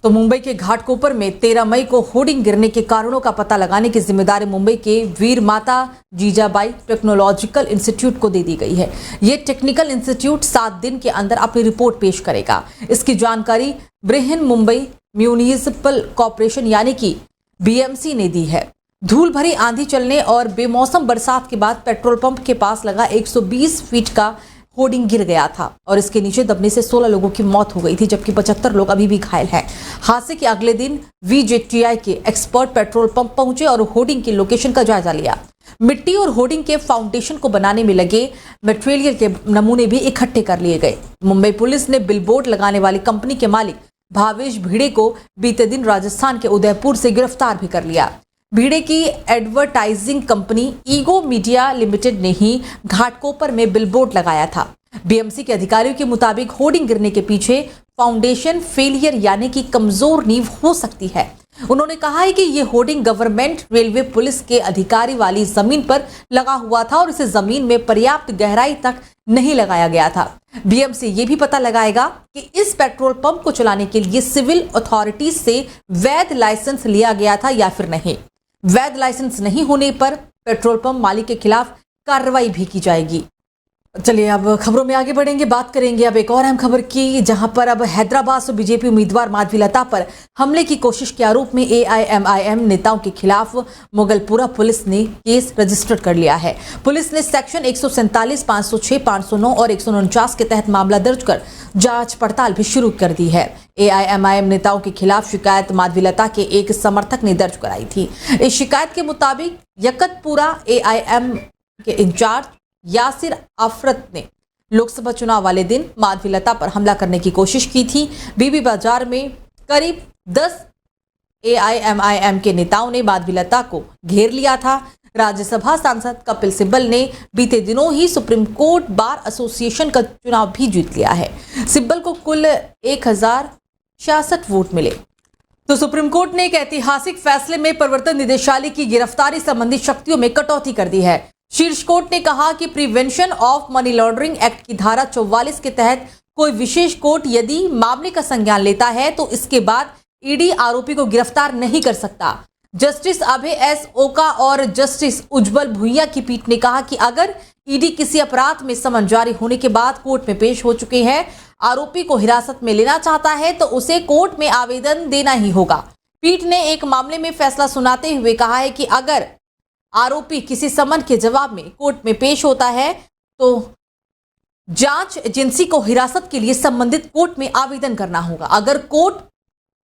तो मुंबई के घाटकोपर में 13 मई को होर्डिंग गिरने के कारणों का पता लगाने की जिम्मेदारी मुंबई के वीर माता जीजाबाई टेक्नोलॉजिकल इंस्टीट्यूट को दे दी गई है। ये टेक्निकल इंस्टीट्यूट 7 दिन के अंदर अपनी रिपोर्ट पेश करेगा। इसकी जानकारी बृहन मुंबई म्यूनिसिपल कॉर्पोरेशन यानी कि बीएमसी ने दी है। धूल भरी आंधी चलने और बेमौसम बरसात के बाद पेट्रोल पंप के पास लगा 120 फीट का होर्डिंग गिर गया था और इसके नीचे दबने से 16 लोगों की मौत हो गई थी, जबकि 75 लोग अभी भी घायल हैं। हादसे के अगले दिन वीजेटीआई के एक्सपर्ट पेट्रोल पंप पहुंचे और होर्डिंग की लोकेशन का जायजा लिया। मिट्टी और होर्डिंग के फाउंडेशन को बनाने में लगे मटेरियल के नमूने भी इकट्ठे कर लिए गए। मुंबई पुलिस ने बिलबोर्ड लगाने वाली कंपनी के मालिक भावेश भिड़े को बीते दिन राजस्थान के उदयपुर से गिरफ्तार भी कर लिया। भिड़े की advertising company ego media limited ने ही घाटकोपर में बिलबोर्ड लगाया था। बीएमसी के अधिकारियों के मुताबिक होर्डिंग गिरने के पीछे फाउंडेशन फेलियर यानी कि कमजोर नींव हो सकती है। उन्होंने कहा है कि ये होर्डिंग गवर्नमेंट रेलवे पुलिस के अधिकारी वाली जमीन पर लगा हुआ था और इसे जमीन में पर्याप्त गहराई तक नहीं लगाया गया था। बीएमसी ये भी पता लगाएगा कि इस पेट्रोल पंप को चलाने के लिए सिविल अथॉरिटीज से वैध लाइसेंस लिया गया था या फिर नहीं। वैध लाइसेंस नहीं होने पर पेट्रोल पंप मालिक के खिलाफ कार्रवाई भी की जाएगी। चलिए अब खबरों में आगे बढ़ेंगे, बात करेंगे अब एक और अहम खबर की, जहां पर अब हैदराबाद से बीजेपी उम्मीदवार माधवीलता पर हमले की कोशिश के आरोप में एआईएमआईएम नेताओं के खिलाफ मुगलपुरा पुलिस ने केस रजिस्टर कर लिया है। पुलिस ने सेक्शन 147, 506, 509 और 149 के तहत मामला दर्ज कर जांच पड़ताल भी शुरू कर दी है। एआईएमआईएम नेताओं के खिलाफ शिकायत माधवीलता के एक समर्थक ने दर्ज कराई थी। इस शिकायत के मुताबिक यकतपुरा एआईएम के इंचार्ज यासिर आफरत ने लोकसभा चुनाव वाले दिन माधवीलता पर हमला करने की कोशिश की थी। बीबी बाजार में करीब 10 एआईएमआईएम के नेताओं ने माधवीलता को घेर लिया था। राज्यसभा सांसद कपिल सिब्बल ने बीते दिनों ही सुप्रीम कोर्ट बार एसोसिएशन का चुनाव भी जीत लिया है। सिब्बल को कुल 1066 वोट मिले। तो सुप्रीम कोर्ट ने एक ऐतिहासिक फैसले में प्रवर्तन निदेशालय की गिरफ्तारी संबंधी शक्तियों में कटौती कर दी है। शीर्ष कोर्ट ने कहा कि prevention of money laundering act की धारा 44 के तहत कोई विशेष कोर्ट यदि मामले का संज्ञान लेता है तो इसके बाद ईडी आरोपी को गिरफ्तार नहीं कर सकता। जस्टिस अभय एस ओका और जस्टिस उज्जवल भुइया की पीठ ने कहा कि अगर ईडी किसी अपराध में समन जारी होने के बाद कोर्ट में पेश हो चुके हैं, आरोपी को हिरासत में लेना चाहता है तो उसे कोर्ट में आवेदन देना ही होगा। पीठ ने एक मामले में फैसला सुनाते हुए कहा है कि अगर आरोपी किसी समन के जवाब में कोर्ट में पेश होता है तो जांच एजेंसी को हिरासत के लिए संबंधित कोर्ट में आवेदन करना होगा। अगर कोर्ट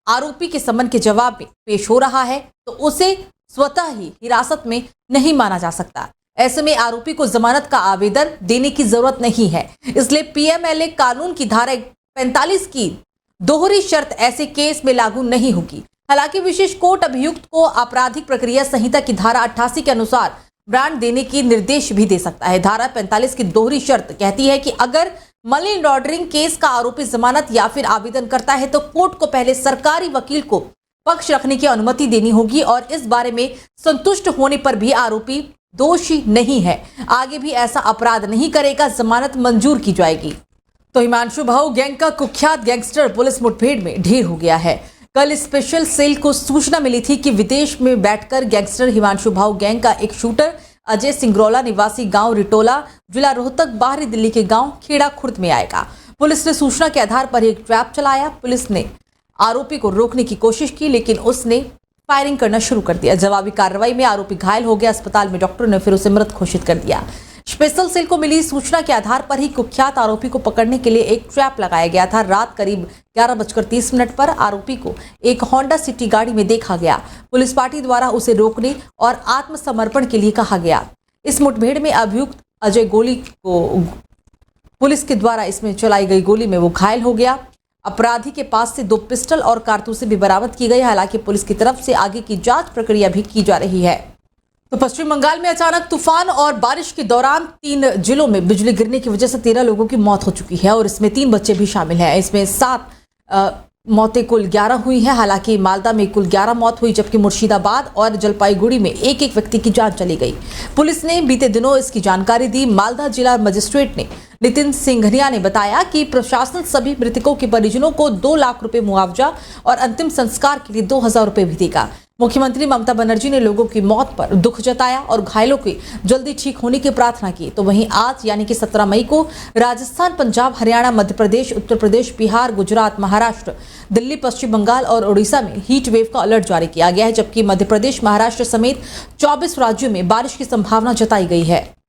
आरोपी के समन के जवाब में पेश हो रहा है तो उसे स्वतः ही हिरासत में नहीं माना जा सकता। ऐसे में आरोपी को जमानत का आवेदन देने की जरूरत नहीं है। इसलिए पीएमएलए कानून की धारा 45 की दोहरी शर्त ऐसे केस में लागू नहीं होगी। हालांकि विशेष कोर्ट अभियुक्त को आपराधिक प्रक्रिया संहिता की धारा 88 के अनुसार ब्रांड देने की निर्देश भी दे सकता है। धारा 45 की दोहरी शर्त कहती है कि अगर मनी लॉन्ड्रिंग केस का आरोपी जमानत या फिर आवेदन करता है तो कोर्ट को पहले सरकारी वकील को पक्ष रखने की अनुमति देनी होगी और इस बारे में संतुष्ट होने पर भी आरोपी दोषी नहीं है, आगे भी ऐसा अपराध नहीं करेगा, जमानत मंजूर की जाएगी। तो हिमांशु भाऊ गैंग का कुख्यात गैंगस्टर पुलिस मुठभेड़ में ढेर हो गया है। कल स्पेशल सेल को सूचना मिली थी कि विदेश में बैठकर गैंगस्टर हिमांशु भाऊ गैंग का एक शूटर अजय सिंगरौला निवासी गांव रिटोला जिला रोहतक बाहरी दिल्ली के गांव खेड़ा खुर्द में आएगा। पुलिस ने सूचना के आधार पर एक ट्रैप चलाया। पुलिस ने आरोपी को रोकने की कोशिश की लेकिन उसने फायरिंग करना शुरू कर दिया। जवाबी कार्रवाई में आरोपी घायल हो गया। अस्पताल में डॉक्टर ने फिर उसे मृत घोषित कर दिया। स्पेशल सेल को मिली सूचना के आधार पर ही कुख्यात आरोपी को पकड़ने के लिए एक ट्रैप लगाया गया था। रात करीब 11:30 पर आरोपी को एक होंडा सिटी गाड़ी में देखा गया। पुलिस पार्टी द्वारा उसे रोकने और आत्मसमर्पण के लिए कहा गया। इस मुठभेड़ में अभियुक्त अजय गोली को पुलिस के द्वारा इसमें चलाई गई गोली में वो घायल हो गया। अपराधी के पास से 2 पिस्टल और कारतूसें भी बरामद की गई। हालांकि पुलिस की तरफ से आगे की जांच प्रक्रिया भी की जा रही है। तो पश्चिम बंगाल में अचानक तूफान और बारिश के दौरान 3 जिलों में बिजली गिरने की वजह से 13 लोगों की मौत हो चुकी है और इसमें 3 बच्चे भी शामिल हैं। इसमें 7 मौतें कुल 11 हुई हैं। हालांकि मालदा में कुल 11 मौत हुई, जबकि मुर्शिदाबाद और जलपाईगुड़ी में एक एक व्यक्ति की जान चली गई। पुलिस ने बीते दिनों इसकी जानकारी दी। मालदा जिला मजिस्ट्रेट ने नितिन सिंघनिया ने बताया कि प्रशासन सभी मृतकों के परिजनों को 2 लाख रुपए मुआवजा और अंतिम संस्कार के लिए 2,000 रुपए भी देगा। मुख्यमंत्री ममता बनर्जी ने लोगों की मौत पर दुख जताया और घायलों के जल्दी ठीक होने की प्रार्थना की। तो वहीं आज यानी कि 17 मई को राजस्थान, पंजाब, हरियाणा, मध्य प्रदेश, उत्तर प्रदेश, बिहार, गुजरात, महाराष्ट्र, दिल्ली, पश्चिम बंगाल और उड़ीसा में हीट वेव का अलर्ट जारी किया गया है, जबकि मध्य प्रदेश, महाराष्ट्र समेत 24 राज्यों में बारिश की संभावना जताई गई है।